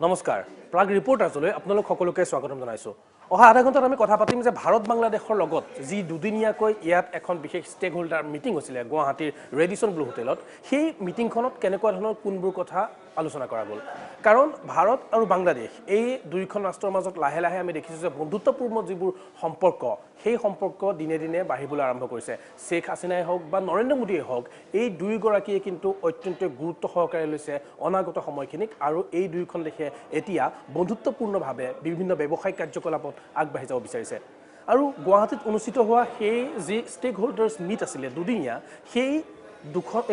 নমস্কাৰ প্ৰাগ ৰিপৰ্টাৰ্ছলৈ আপোনালোক সকলোকে স্বাগতম জনাইছো অহা আধা ঘণ্টাত আমি কথা পাতিম যে ভাৰত বাংলাদেশৰ লগত যি দুদিনীয়াকৈ ইয়াত এখন বিশেষ ষ্টেক হোল্ডাৰ মিটিং হৈছিলে গুৱাহাটীৰ ৰেডিসন ব্লু হোটেলত সেই মিটিংখনত কেনেকুৱা ধৰণৰ কোনবোৰ কথা আলোচনা কৰা গ'ল কাৰণ ভাৰত আৰু বাংলাদেশ এই দুইখন ৰাষ্ট্ৰৰ মাজত লাহে লাহে আমি দেখিছো যে বন্ধুত্বপূৰ্ণ যিবোৰ সম্পৰ্ক সেই সম্পৰ্ক দিনে দিনে বাঢ়িবলৈ আৰম্ভ কৰিছে শেখ হাসিনাই হওক বা নৰেন্দ্ৰ মোদীয়ে হওক এই দুইগৰাকীয়ে কিন্তু অত্যন্ত গুৰুত্ব সহকাৰে লৈছে অনাগত সময়খিনিক আৰু এই দুইখন দেশে এতিয়া বন্ধুত্বপূৰ্ণভাৱে বিভিন্ন ব্যৱসায়িক কাৰ্যকলাপত আগবাঢ়ি যাব বিচাৰিছে আৰু গুৱাহাটীত অনুষ্ঠিত হোৱা সেই যি ষ্টেক হোল্ডাৰ্ছ মিট আছিলে দুদিনীয়া সেই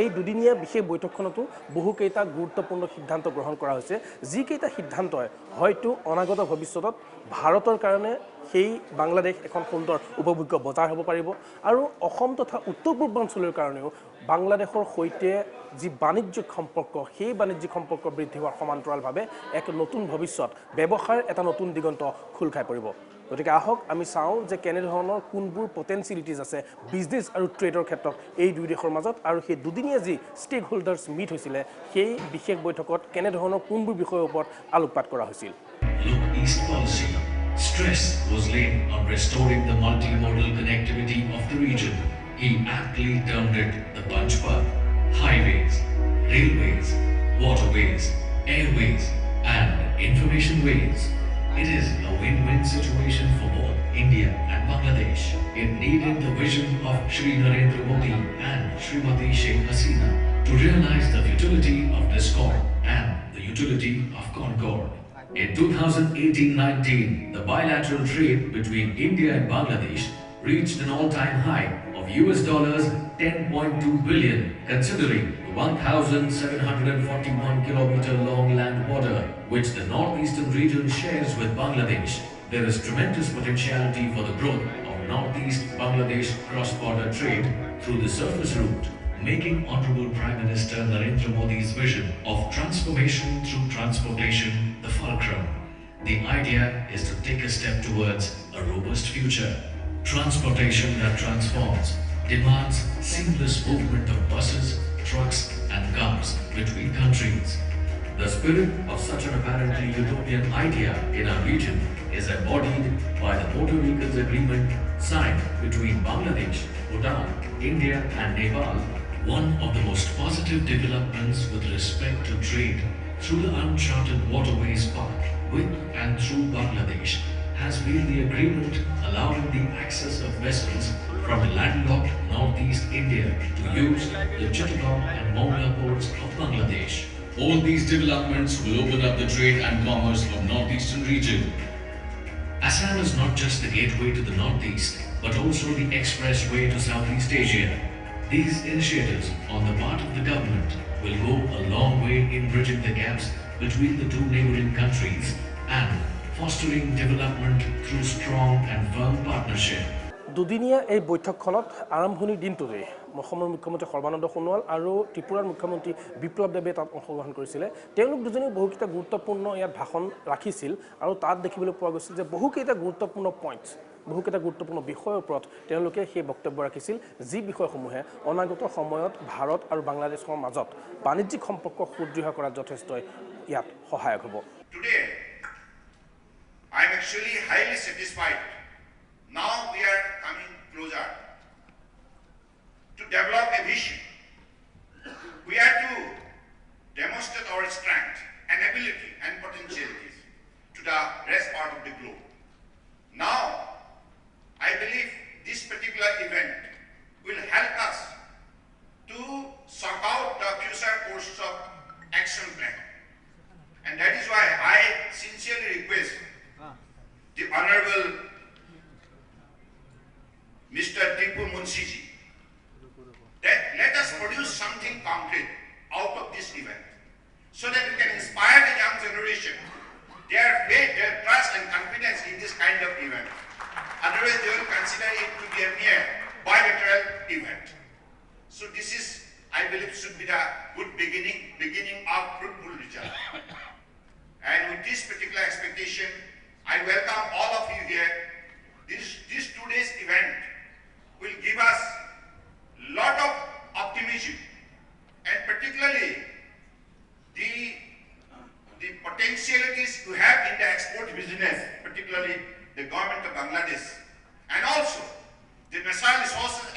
এই দুদিনীয়া বিশেষ বৈঠকখনতো বহুকেইটা গুৰুত্বপূৰ্ণ সিদ্ধান্ত গ্ৰহণ কৰা হৈছে যিকেইটা সিদ্ধান্তই হয়তো অনাগত ভৱিষ্যতত ভাৰতৰ কাৰণে সেই বাংলাদেশ এখন সুন্দৰ উপভোগ্য বজাৰ হ'ব পাৰিব আৰু অসম তথা উত্তৰ পূৰ্বাঞ্চলৰ কাৰণেও বাংলাদেশৰ সৈতে যি বাণিজ্যিক সম্পৰ্ক সেই বাণিজ্যিক সম্পৰ্ক বৃদ্ধি হোৱাৰ সমান্তৰালভাৱে এক নতুন ভৱিষ্যত ব্যৱসায়ৰ এটা নতুন দিগন্ত খোল খাই পৰিব গতিকে আহক আমি চাওঁ যে কেনেধৰণৰ কোনবোৰ পটেনচিয়েলিটিজ আছে বিজনেছ আৰু ট্ৰেডৰ ক্ষেত্ৰত এই দুই দেশৰ মাজত আৰু সেই দুদিনীয়া যি ষ্টেক হোল্ডাৰ্ছ মিট হৈছিলে সেই বিশেষ বৈঠকত কেনেধৰণৰ কোনবোৰ বিষয়ৰ ওপৰত আলোকপাত কৰা হৈছিল Stress was laid on restoring the multimodal connectivity of the region. He aptly termed it the bunch bug. Highways, railways, waterways, airways, and information ways. It is a win-win situation for both India and Bangladesh. It needed the vision of Shri Narendra Modi and Srimati Sheikh Hasina to realize the futility of discord and the utility of concord. In 2018-19, the bilateral trade between India and Bangladesh reached an all-time high of $10.2 billion, considering the 1,741 kilometer long land border which the northeastern region shares with Bangladesh. There is tremendous potentiality for the growth of northeast Bangladesh cross-border trade through the surface route, making Honorable Prime Minister Narendra Modi's vision of transformation through transportation the fulcrum. The idea is to take a step towards a robust future. Transportation that transforms demands seamless movement of buses, trucks and cars between countries. The spirit of such an apparently utopian idea in our region is embodied by the Motor Vehicles Agreement signed between Bangladesh, Bhutan, India and Nepal. One of the most positive developments with respect to trade through the uncharted waterways path with and through Bangladesh has been the agreement allowing the access of vessels from the landlocked northeast India to use the Chittagong and Mongla ports of Bangladesh. All these developments will open up the trade and commerce of northeastern region. Assam is not just the gateway to the northeast, but also the expressway to Southeast Asia. These initiatives on the part of the government will go a long way in bridging the gaps between the two neighboring countries and fostering development through strong and firm partnership. দুদিনীয়া এই বৈঠকখনত আৰম্ভণিৰ দিনটোতে অসমৰ মুখ্যমন্ত্ৰী সৰ্বানন্দ সোণোৱাল আৰু ত্ৰিপুৰাৰ মুখ্যমন্ত্ৰী বিপ্লৱ দেৱে তাত অংশগ্ৰহণ কৰিছিলে তেওঁলোক দুজনেও বহুকেইটা গুৰুত্বপূৰ্ণ ইয়াত ভাষণ ৰাখিছিল আৰু তাত দেখিবলৈ পোৱা গৈছিল যে বহুকেইটা গুৰুত্বপূৰ্ণ পইণ্টছ বহুকেইটা গুৰুত্বপূৰ্ণ বিষয়ৰ ওপৰত তেওঁলোকে সেই বক্তব্য ৰাখিছিল যি বিষয়সমূহে অনাগত সময়ত ভাৰত আৰু বাংলাদেশৰ মাজত বাণিজ্যিক সম্পৰ্ক সুদৃঢ় কৰাত যথেষ্ট ইয়াত সহায়ক হ'ব Today I am actually highly satisfied. Now we are coming closer to develop a vision. We are to demonstrate our strength and ability and potentialities to the rest part of the globe. Now, I believe this particular event will help us to sort out the future course of action plan. And that is why I sincerely request the Honorable Mr. Tipu Munsiji that let us produce something concrete out of this event so that we can inspire the young generation, their faith, their trust and confidence in this kind of event. Otherwise they will consider it to be a mere bilateral event. So this is, I believe, should be the good beginning of fruitful result. And with this particular expectation, I welcome all of you here. This 2 days event will give us lot of optimism and particularly the potentiality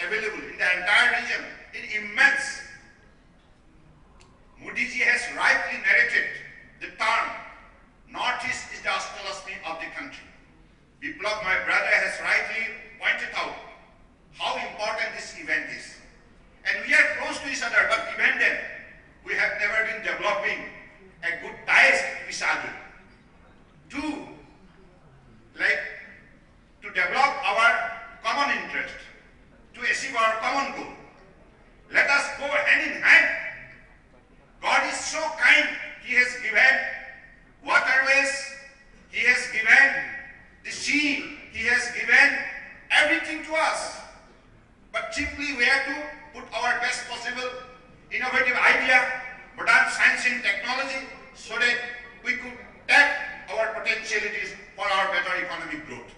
available in the entire region in immense. Modi ji has rightly narrated the term, Northeast is the Ashtalasmi of the country. Biplab, my brother, has rightly pointed out how important this event is. And we are close to each other, but even then, we have never been developing a good ties with each other to develop our common interest, to achieve our common goal. Let us go hand in hand. God is so kind. He has given waterways, He has given the sea, He has given everything to us. But simply we have to put our best possible innovative idea, modern science and technology, so that we could tap our potentialities for our better economic growth.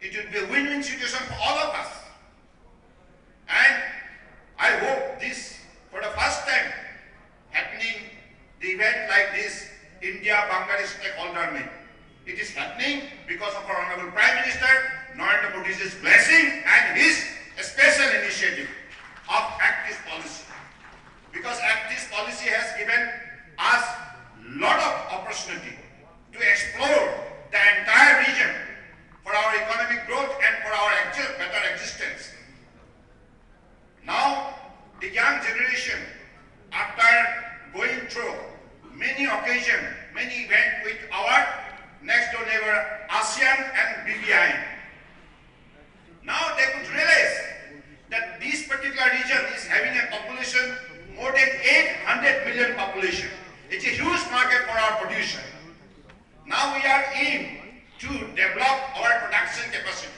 It would be a win-win situation for all of us. And I hope this, for the first time, happening, the event like this, India-Bangladesh Stakeholder Meet. It is happening because of our Honorable Prime Minister Narendra Modi's blessing and his special initiative of active policy. Because active policy has given us lot of opportunity to explore the entire region for our economic growth and for our better existence. Now, the young generation, after going through many occasions, many events with our next door neighbor ASEAN and BBI, now they could realize that this particular region is having a population more than 800 million population. It's a huge market for our production. Now we are aimed to develop our production capacity.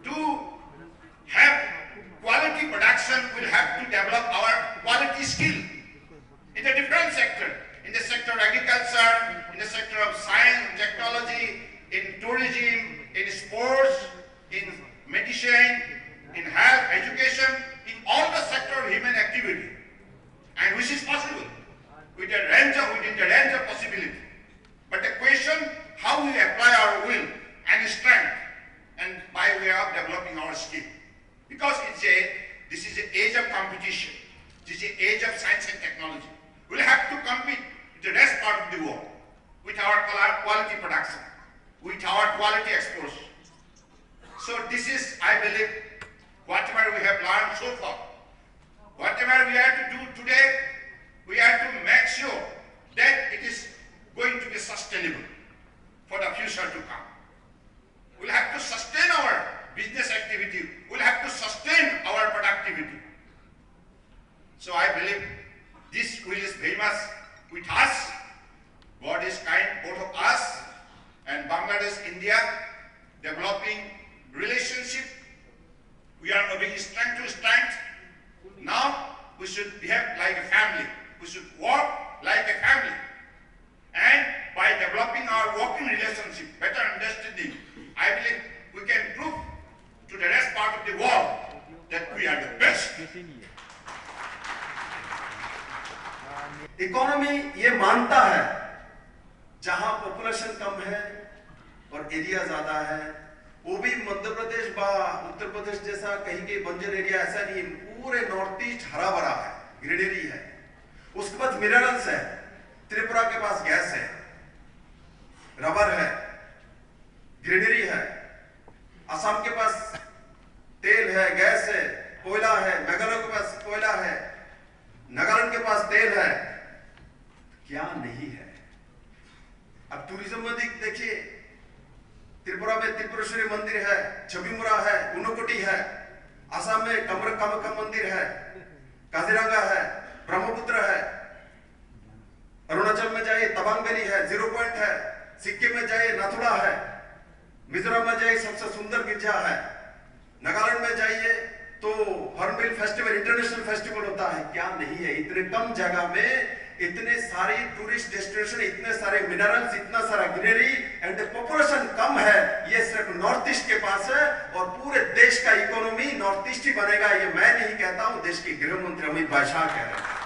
To have quality production, we'll have to develop our quality skill in the different sector. In the sector of agriculture, in the sector of science, technology, in tourism, in sports, in medicine, in health, education, in all the sector of human activity. And which is possible within the range of possibility. But the question, how we apply our will and strength, and by way of developing our skill. Because this is an age of competition. This is an age of science and technology. We'll have to compete with the rest part of the world, with our quality production, with our quality exports. So this is, I believe, whatever we have learned so far. Whatever we have to do today, we have to make sure that it is going to be sustainable for the future to come. We'll have to sustain our business activity. We'll have to sustain our productivity. So I believe this will is very much with us. God is kind, both of us and Bangladesh, India, developing relationship. We are moving strength to strength. Now we should behave like a family. We should work like a family. And by developing our working relationship, better understanding, I believe we can prove to the rest part of the world that we are the best. Economy ये मानता है जहां population कम है और area ज्यादा है, वो भी मध्य प्रदेश बा उत्तर प्रदेश जैसा कहीं कहीं बंजर एरिया ऐसा नहीं, पूरे नॉर्थ ईस्ट हरा भरा है, ग्रीनरी है। उसके बाद मिनरल्स है, त्रिपुरा के पास गैस है, रबर है, ग्रीनरी है, असम के पास तेल है, गैस है, कोयला है, मेघालय के पास कोयला है, नागालैंड के पास तेल है, क्या नहीं है। अब टूरिज्म में देखिए, त्रिपुरा में त्रिपुरेश्वरी मंदिर है, छबिमुरा है, उनकोटी है, असम में कामाख्या मंदिर है, काजीरंगा है, ब्रह्मपुत्र है, अरुणाचल में जाइए तवांग वैली है, 0 पॉइंट है, सिक्किम में जाइए नाथुला है, मिजोरम में जाइए सबसे सुंदर गिरजा है, नागालैंड में जाइए तो हॉर्नबिल फेस्टिवल इंटरनेशनल फेस्टिवल होता है। क्या नहीं है। इतने कम जगह में इतने सारे टूरिस्ट डेस्टिनेशन, इतने सारे मिनरल्स, इतना सारा ग्रीनरी एंड पॉपुलेशन कम है। ये सिर्फ नॉर्थ ईस्ट के पास है और पूरे देश का इकोनॉमी नॉर्थ ईस्ट ही बनेगा। ये मैं नहीं कहता हूं, देश के गृह मंत्री अमित शाह कह रहे हैं।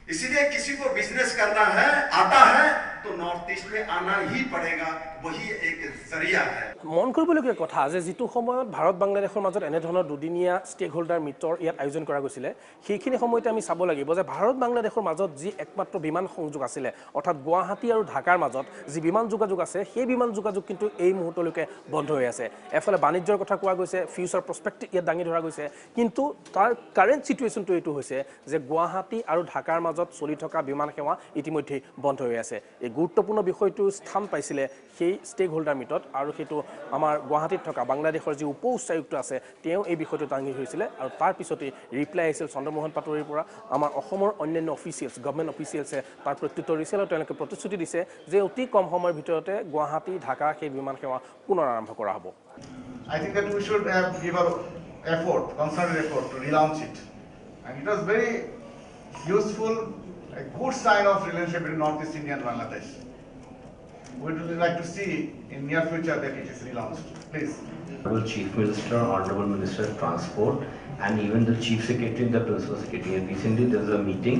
इसीलिए किसी को बिजनेस करना है, आता है तो नॉर्थ ईस्ट में आना ही पड़ेगा, वही एक जरिया है। মন কৰিবলগীয়া কথা যে যিটো সময়ত ভাৰত বাংলাদেশৰ মাজত এনে ধৰণৰ দুদিনীয়া ষ্টেক হোল্ডাৰ মিটৰ ইয়াত আয়োজন কৰা গৈছিলে সেইখিনি সময়তে আমি চাব লাগিব যে ভাৰত বাংলাদেশৰ মাজত যি একমাত্ৰ বিমান সংযোগ আছিলে অৰ্থাৎ গুৱাহাটী আৰু ঢাকাৰ মাজত যি বিমান যোগাযোগ আছে সেই বিমান যোগাযোগ কিন্তু এই মুহূৰ্তলৈকে বন্ধ হৈ আছে এফালে বাণিজ্যৰ কথা কোৱা গৈছে ফিউচাৰ প্ৰস্পেক্টিভ ইয়াত দাঙি ধৰা গৈছে কিন্তু তাৰ কাৰেণ্ট সিচুৱেশ্যনটো এইটো হৈছে যে গুৱাহাটী আৰু ঢাকাৰ মাজত চলি থকা বিমান সেৱা ইতিমধ্যে বন্ধ হৈ আছে এই গুৰুত্বপূৰ্ণ বিষয়টো স্থান পাইছিলে সেই ষ্টেক হোল্ডাৰ মিটত আৰু সেইটো আমাৰ গুৱাহাটীত থকা বাংলাদেশৰ যি উপ উচ্চায়ুক্ত আছে তেওঁ এই বিষয়টো দাঙি ধৰিছিলে আৰু তাৰ পিছতে ৰিপ্লাই আহিছিল চন্দ্ৰমোহন পাটোৱাৰীৰ পৰা আমাৰ অসমৰ অন্যান্য অফিচিয়েলছ গভৰ্ণমেণ্ট অফিচিয়েলছে তাৰ প্ৰত্যুত্তৰ দিছিল আৰু তেওঁলোকে প্ৰতিশ্ৰুতি দিছে যে অতি কম সময়ৰ ভিতৰতে গুৱাহাটী ঢাকা সেই বিমান সেৱা পুনৰ আৰম্ভ কৰা হ'ব I think that we should give our effort, concerted effort to relaunch it. And it was very useful, a good sign of relationship between Northeast India and Bangladesh. We would like to see in near future that it is relaunched. Please. Honorable Chief Minister, Honorable Minister of Transport, and even the Chief Secretary and the Principal Secretary. And recently there was a meeting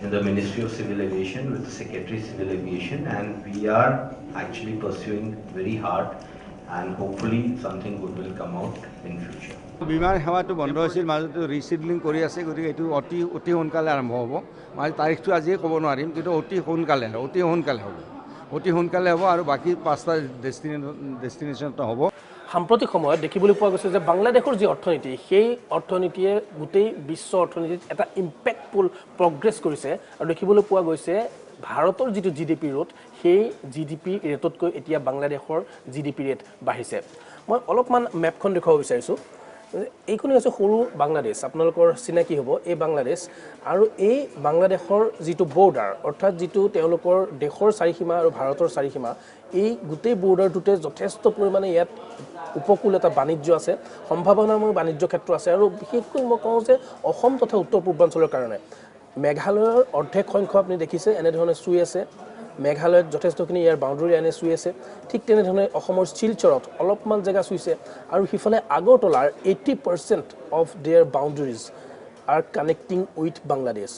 in the Ministry of Civil Aviation with the Secretary of Civil Aviation, and we are actually pursuing very hard, and hopefully something good will come out in future. বিমান সেৱাটো বন্ধ হৈছিল মাজতে ৰিচিডলিং কৰি আছে গতিকে এইটো অতি সোনকালে আৰম্ভ হ'ব মানে তাৰিখটো আজিয়ে ক'ব নোৱাৰিম কিন্তু অতি সোনকালে হ'ব আৰু বাকী 5টা ডেষ্টিনেশ্যনটো হ'ব সাম্প্ৰতিক সময়ত দেখিবলৈ পোৱা গৈছে যে বাংলাদেশৰ যি অৰ্থনীতি সেই অৰ্থনীতিয়ে গোটেই বিশ্ব অৰ্থনীতিত এটা ইম্পেক্টফুল প্ৰগ্ৰেছ কৰিছে আৰু দেখিবলৈ পোৱা গৈছে ভাৰতৰ যিটো জিডিপি ৰেট সেই জিডিপি ৰেটতকৈ এতিয়া বাংলাদেশৰ জিডিপি ৰেট বাঢ়িছে মই অলপমান মেপখন দেখুৱাব বিচাৰিছোঁ এইখনি আছে সৰু বাংলাদেশ আপোনালোকৰ চিনাকি হ'ব এই বাংলাদেশ আৰু এই বাংলাদেশৰ যিটো বৰ্ডাৰ অৰ্থাৎ যিটো তেওঁলোকৰ দেশৰ চাৰিসীমা আৰু ভাৰতৰ চাৰিসীমা এই গোটেই বৰ্ডাৰটোতে যথেষ্ট পৰিমাণে ইয়াত উপকূল এটা বাণিজ্য আছে সম্ভাৱনাময় বাণিজ্য ক্ষেত্ৰ আছে আৰু বিশেষকৈ মই কওঁ যে অসম তথা উত্তৰ পূৰ্বাঞ্চলৰ কাৰণে মেঘালয়ৰ অৰ্ধেক সংখ্যক আপুনি দেখিছে এনেধৰণে চুই আছে মেঘালয়ত যথেষ্টখিনি ইয়াৰ বাউণ্ডাৰী এনে চুই আছে ঠিক তেনেধৰণে অসমৰ শিলচৰত অলপমান জেগা চুইছে আৰু সিফালে আগৰতলাৰ 80% of their boundaries are connecting with Bangladesh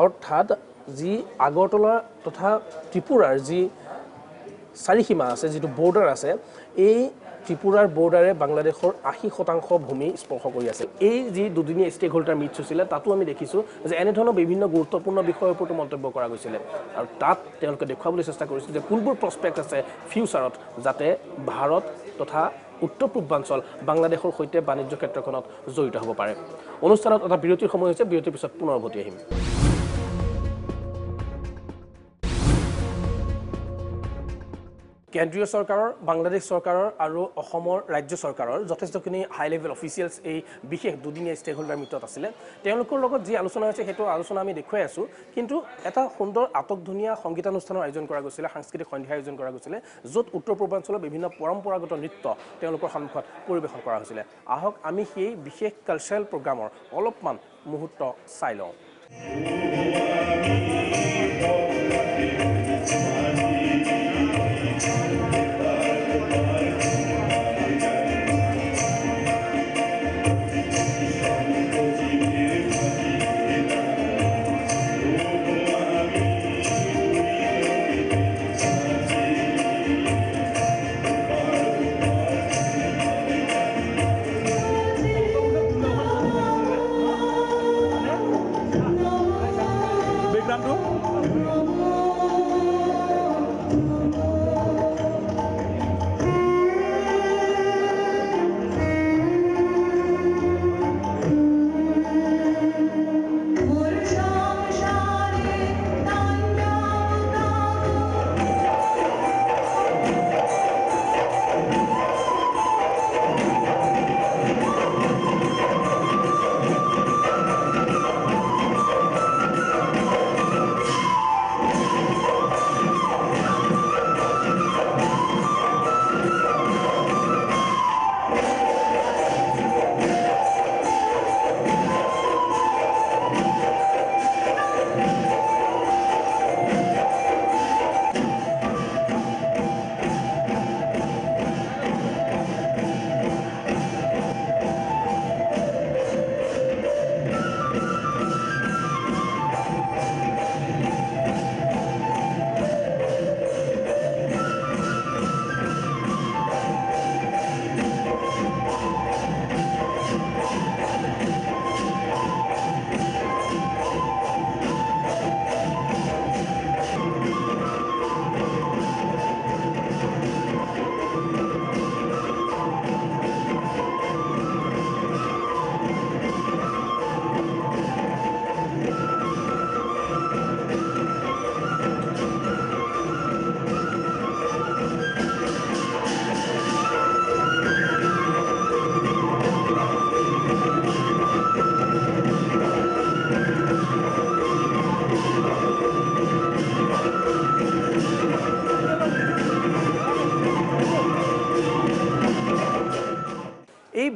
অৰ্থাৎ যি আগৰতলা তথা ত্ৰিপুৰাৰ যি চাৰিসীমা আছে যিটো বৰ্ডাৰ আছে এই ত্ৰিপুৰাৰ বৰ্ডাৰে বাংলাদেশৰ 80% ভূমি স্পৰ্শ কৰি আছে এই যি দুদিনীয়া ষ্টেক হোল্ডাৰ মিট হৈছিলে তাতো আমি দেখিছোঁ যে এনেধৰণৰ বিভিন্ন গুৰুত্বপূৰ্ণ বিষয়ৰ ওপৰত মন্তব্য কৰা গৈছিলে আৰু তাত তেওঁলোকে দেখুৱাবলৈ চেষ্টা কৰিছিল যে কোনবোৰ প্ৰস্পেক্ট আছে ফিউচাৰত যাতে ভাৰত তথা উত্তৰ পূৰ্বাঞ্চল বাংলাদেশৰ সৈতে বাণিজ্য ক্ষেত্ৰখনত জড়িত হ'ব পাৰে অনুষ্ঠানত এটা বিৰতিৰ সময় হৈছে বিৰতিৰ পিছত পুনৰ উভতি আহিম কেন্দ্ৰীয় চৰকাৰৰ বাংলাদেশ চৰকাৰৰ আৰু অসমৰ ৰাজ্য চৰকাৰৰ যথেষ্টখিনি হাই লেভেল অফিচিয়েলছ এই বিশেষ দুদিনীয়া ষ্টেক হোল্ডাৰ মিটত আছিলে তেওঁলোকৰ লগত যি আলোচনা হৈছে সেইটো আলোচনা আমি দেখুৱাই আছোঁ কিন্তু এটা সুন্দৰ আটকধুনীয়া সংগীতানুষ্ঠানৰ আয়োজন কৰা গৈছিলে সাংস্কৃতিক সন্ধ্যা আয়োজন কৰা গৈছিলে য'ত উত্তৰ পূৰ্বাঞ্চলৰ বিভিন্ন পৰম্পৰাগত নৃত্য তেওঁলোকৰ সন্মুখত পৰিৱেশন কৰা হৈছিলে আহক আমি সেই বিশেষ কালচাৰেল প্ৰগ্ৰামৰ অলপমান মুহূৰ্ত চাই লওঁ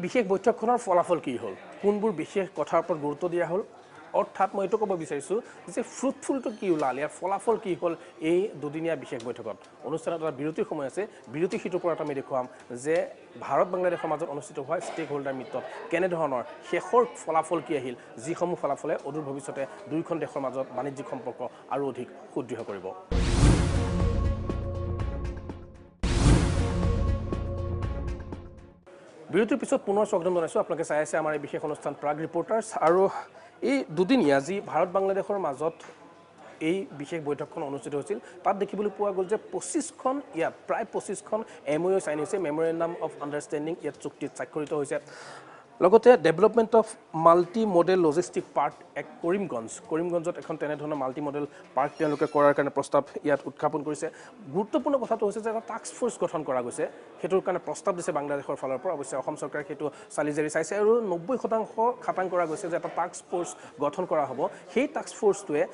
বিশেষ বৈঠকখনৰ ফলাফল কি হ'ল কোনবোৰ বিশেষ কথাৰ ওপৰত গুৰুত্ব দিয়া হ'ল অৰ্থাৎ মই এইটো ক'ব বিচাৰিছোঁ যে ফ্ৰুটফুলটো কি ওলাল ইয়াৰ ফলাফল কি হ'ল এই দুদিনীয়া বিশেষ বৈঠকত অনুষ্ঠানত এটা বিৰতিৰ সময় আছে বিৰতি সিটোৰ ওপৰত আমি দেখুৱাম যে ভাৰত বাংলাদেশৰ মাজত অনুষ্ঠিত হোৱা ষ্টেক হোল্ডাৰ মিটত কেনেধৰণৰ শেষৰ ফলাফল কি আহিল যিসমূহ ফলাফলে অদূৰ ভৱিষ্যতে দুয়োখন দেশৰ মাজত বাণিজ্যিক সম্পৰ্ক আৰু অধিক সুদৃঢ় কৰিব বিৰতিৰ পিছত পুনৰ স্বাগতম জনাইছোঁ আপোনালোকে চাই আছে আমাৰ এই বিশেষ অনুষ্ঠান প্ৰাগ ৰিপৰ্টাৰ্ছ আৰু এই দুদিনীয়া যি ভাৰত বাংলাদেশৰ মাজত এই বিশেষ বৈঠকখন অনুষ্ঠিত হৈছিল তাত দেখিবলৈ পোৱা গ'ল যে 25খন ইয়াত প্ৰায় 25খন MOU চাইন হৈছে মেমৰেণ্ডাম অফ আণ্ডাৰষ্টেণ্ডিং ইয়াত চুক্তিত স্বাক্ষৰিত হৈছে লগতে development of multi modal logistic park এক কৰিমগঞ্জত এখন তেনেধৰণৰ মাল্টি মডেল পাৰ্ক তেওঁলোকে কৰাৰ কাৰণে প্ৰস্তাৱ ইয়াত উত্থাপন কৰিছে গুৰুত্বপূৰ্ণ কথাটো হৈছে যে এটা টাস্ক ফ'ৰ্চ গঠন কৰা গৈছে সেইটোৰ কাৰণে প্ৰস্তাৱ দিছে বাংলাদেশৰ ফালৰ পৰা অৱশ্যে অসম চৰকাৰে সেইটো চালিজাৰি চাইছে আৰু 90% খাটাং কৰা গৈছে যে এটা টাস্ক ফ'ৰ্চ গঠন কৰা হ'ব সেই টাস্ক ফ'ৰ্চটোৱে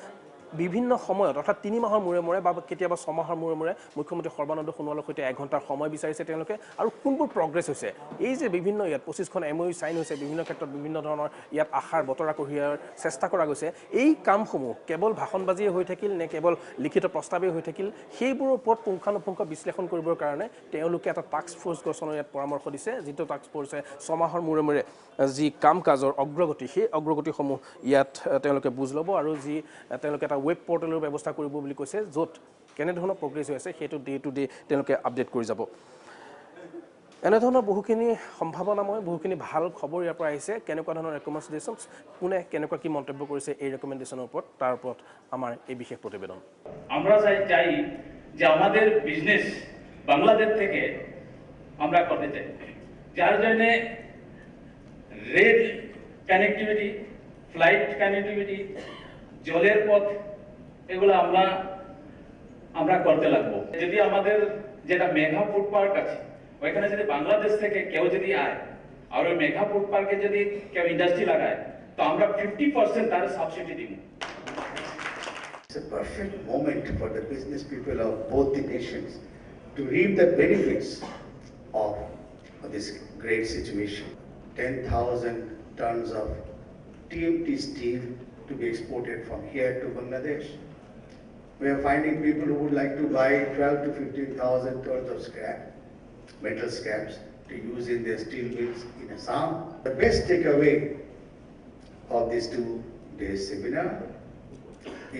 বিভিন্ন সময়ত অৰ্থাৎ 3 মাহৰ মূৰে বা কেতিয়াবা 6 মাহৰ মূৰে মুখ্যমন্ত্ৰী সৰ্বানন্দ সোণোৱালৰ সৈতে 1 ঘণ্টাৰ সময় বিচাৰিছে তেওঁলোকে আৰু কোনবোৰ প্ৰগ্ৰেছ হৈছে এই যে বিভিন্ন ইয়াত 25খন MOU চাইন হৈছে বিভিন্ন ক্ষেত্ৰত বিভিন্ন ধৰণৰ ইয়াত আশাৰ বতৰা কঢ়িয়াৰ চেষ্টা কৰা গৈছে এই কামসমূহ কেৱল ভাষণবাজিয়ে হৈ থাকিল নে কেৱল লিখিত প্ৰস্তাৱেই হৈ থাকিল সেইবোৰৰ ওপৰত পুংখানুপুংখ বিশ্লেষণ কৰিবৰ কাৰণে তেওঁলোকে এটা টাস্ক ফ'ৰ্চ গঠনৰ ইয়াত পৰামৰ্শ দিছে যিটো টাস্ক ফ'ৰ্চে 6 মাহৰ মূৰে যি কাম কাজৰ অগ্ৰগতি সেই অগ্ৰগতিসমূহ ইয়াত তেওঁলোকে বুজ ল'ব আৰু যি তেওঁলোকে এটা ৱেব পৰ্টেলৰ ব্যৱস্থা কৰিব বুলি কৈছে য'ত কেনেধৰণৰ প্ৰগ্ৰেছ হৈ আছে সেইটো ডে টু ডে তেওঁলোকে আপডেট কৰি যাব এনেধৰণৰ বহুখিনি সম্ভাৱনাময় বহুখিনি ভাল খবৰ ইয়াৰ পৰা আহিছে কেনেকুৱা ধৰণৰ ৰেকমেণ্ডেশ্যনছ কোনে কেনেকুৱা কি মন্তব্য কৰিছে এই ৰেকমেণ্ডেশ্যনৰ ওপৰত তাৰ ওপৰত আমাৰ এই বিশেষ প্ৰতিবেদন আমরা চাই যে আমাদের বিজনেস বাংলাদেশ থেকে আমরা করতে চাই যার জন্য রেল কানেক্টিভিটি ফ্লাইট কানেক্টিভিটি জলের পথ এগুলো আমরা করতে লাগবো যদি আমাদের যেটা মেঘা ফুড পার্ক আছে ওইখানে যদি বাংলাদেশ থেকে কেউ যদি আয় আর ওই মেঘা ফুড পার্কে যদি কেউ ইন্ডাস্ট্রি লাগায় তো আমরা 50% তার সাবসিডি দিব It's a perfect moment for the business people of both the nations to reap the benefits of this great situation. 10,000 tons of TMT steel to be exported from here to Bangladesh. We are finding people who would like to buy 12 to 15,000 tons of scrap, metal scraps, to use in their steel mills in Assam. The best takeaway of this 2-day seminar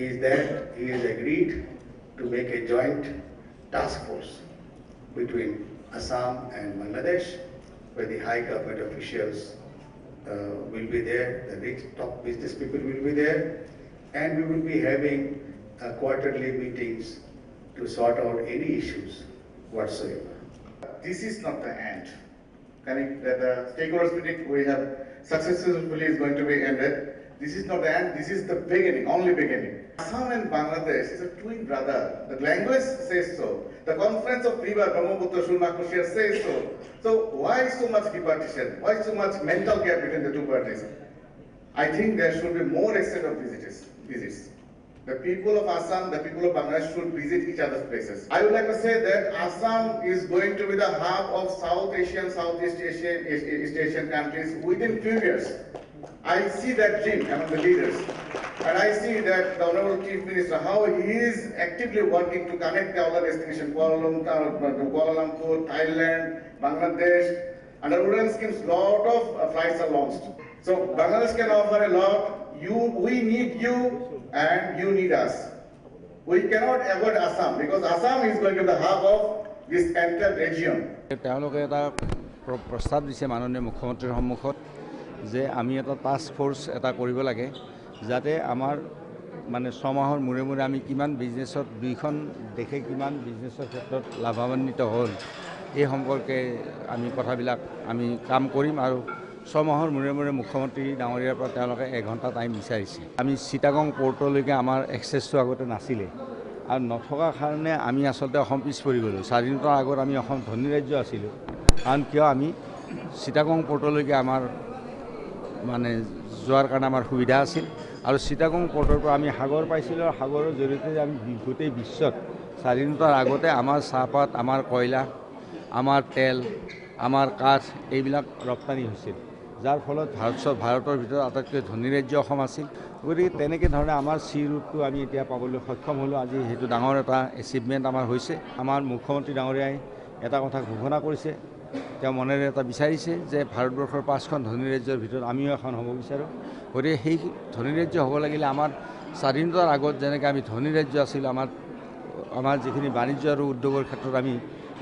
is that he has agreed to make a joint task force between Assam and Bangladesh, where the high government officials will be there, the rich top business people will be there, and we will be having quarterly meetings to sort out any issues whatsoever. This is not the end. The stakeholders meeting we have successfully is going to be ended. This is not the end, this is the beginning, only beginning. Assam and Bangladesh is a twin brother. The language says so. The conference of River Brahmaputra Shulmakushir says so. So why so much departition? Why so much mental gap between the two parties? I think there should be more extent of visits. The people of Assam, the people of Bangladesh should visit each other's places. I would like to say that Assam is going to be the hub of South Asian, Southeast Asian, East Asian countries within few years. I see that dream among the leaders. And I see that the Honorable Chief Minister, how he is actively working to connect the other destinations, Kuala Lumpur, Thailand, Bangladesh. Under Udan schemes, lot of flights are launched. So Bangladesh can offer a lot. We need you and you need us. We cannot avoid Assam because Assam is going to be the hub of this entire region. তেওঁলোকে এটা প্ৰস্তাৱ দিছে মাননীয় মুখ্যমন্ত্ৰীৰ সন্মুখত যে আমি এটা টাস্ক ফ'ৰ্চ এটা কৰিব লাগে যাতে আমাৰ মানে 6 মাহৰ মূৰে আমি কিমান বিজনেছত দুইখন দেশে কিমান বিজনেছৰ ক্ষেত্ৰত লাভান্বিত হ'ল এই সম্পৰ্কে আমি কথাবিলাক আমি কাম কৰিম আৰু 6 মাহৰ মূৰে মুখ্যমন্ত্ৰী ডাঙৰীয়াৰ পৰা তেওঁলোকে 1 ঘণ্টা টাইম বিচাৰিছে আমি চিটাগং পৰ্টলৈকে আমাৰ এক্সেছটো আগতে নাছিলে আৰু নথকাৰ কাৰণে আমি আচলতে অসম পিছ পৰি গ'লোঁ স্বাধীনতাৰ আগত আমি অসম ধনী ৰাজ্য আছিলোঁ কাৰণ কিয় আমি চিটাগং পৰ্টলৈকে আমাৰ মানে যোৱাৰ কাৰণে আমাৰ সুবিধা আছিল আৰু চিটাগং পৰ্টৰ পৰা আমি সাগৰ পাইছিলোঁ আৰু সাগৰৰ জৰিয়তে আমি গোটেই বিশ্বত স্বাধীনতাৰ আগতে আমাৰ চাহপাত আমাৰ কয়লা আমাৰ তেল আমাৰ কাঠ এইবিলাক ৰপ্তানি হৈছিল, যাৰ ফলত ভাৰতৰ ভিতৰত আটাইতকৈ ধনী ৰাজ্য অসম আছিল। গতিকে তেনেকৈ ধৰণে আমাৰ চি ৰুটটো আমি এতিয়া পাবলৈ সক্ষম হ'লোঁ। আজি সেইটো ডাঙৰ এটা এচিভমেণ্ট আমাৰ হৈছে। আমাৰ মুখ্যমন্ত্ৰী ডাঙৰীয়াই এটা কথা ঘোষণা কৰিছে, তেওঁ মনেৰে এটা বিচাৰিছে যে ভাৰতবৰ্ষৰ 5খন ধনী ৰাজ্যৰ ভিতৰত আমিও এখন হ'ব বিচাৰোঁ। গতিকে সেই ধনী ৰাজ্য হ'ব লাগিলে আমাৰ স্বাধীনতাৰ আগত যেনেকৈ আমি ধনী ৰাজ্য আছিলোঁ, আমাৰ যিখিনি বাণিজ্য আৰু উদ্যোগৰ ক্ষেত্ৰত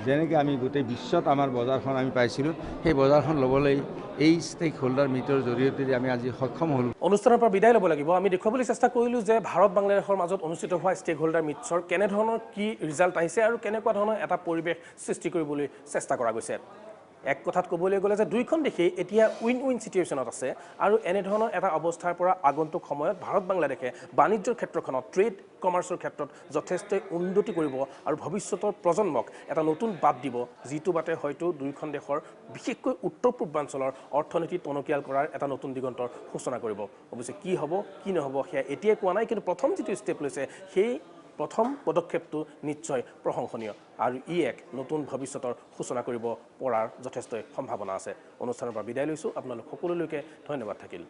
যেনেকৈ আমি গোটেই বিশ্বত আমাৰ বজাৰখন আমি পাইছিলোঁ, সেই বজাৰখন ল'বলৈ এই ষ্টেক হোল্ডাৰ মিটৰ জৰিয়তে আমি আজি সক্ষম হ'লোঁ। অনুষ্ঠানৰ পৰা বিদায় ল'ব লাগিব। আমি দেখুৱাবলৈ চেষ্টা কৰিলোঁ যে ভাৰত বাংলাদেশৰ মাজত অনুষ্ঠিত হোৱা ষ্টেক হোল্ডাৰ মিটছৰ কেনেধৰণৰ কি ৰিজাল্ট আহিছে আৰু কেনেকুৱা ধৰণৰ এটা পৰিৱেশ সৃষ্টি কৰিবলৈ চেষ্টা কৰা গৈছে। এক কথাত ক'বলৈ গ'লে যে দুয়োখন দেশেই এতিয়া উইন উইন চিটুৱেশ্যনত আছে আৰু এনেধৰণৰ এটা অৱস্থাৰ পৰা আগন্তুক সময়ত ভাৰত বাংলাদেশে বাণিজ্যৰ ক্ষেত্ৰখনত ট্ৰেড কমাৰ্চৰ ক্ষেত্ৰত যথেষ্ট উন্নতি কৰিব আৰু ভৱিষ্যতৰ প্ৰজন্মক এটা নতুন বাট দিব, যিটো বাটে হয়তো দুয়োখন দেশৰ বিশেষকৈ উত্তৰ পূৰ্বাঞ্চলৰ অৰ্থনীতি টনকিয়াল কৰাৰ এটা নতুন দিগন্তৰ সূচনা কৰিব। অৱশ্যে কি হ'ব কি নহ'ব সেয়া এতিয়াই কোৱা নাই, কিন্তু প্ৰথম যিটো ষ্টেপ লৈছে সেই প্ৰথম পদক্ষেপটো নিশ্চয় প্ৰশংসনীয় আৰু ই এক নতুন ভৱিষ্যতৰ সূচনা কৰিব পৰাৰ যথেষ্ট সম্ভাৱনা আছে। অনুষ্ঠানৰ পৰা বিদায় লৈছোঁ। আপোনালোক সকলোলৈকে ধন্যবাদ থাকিল।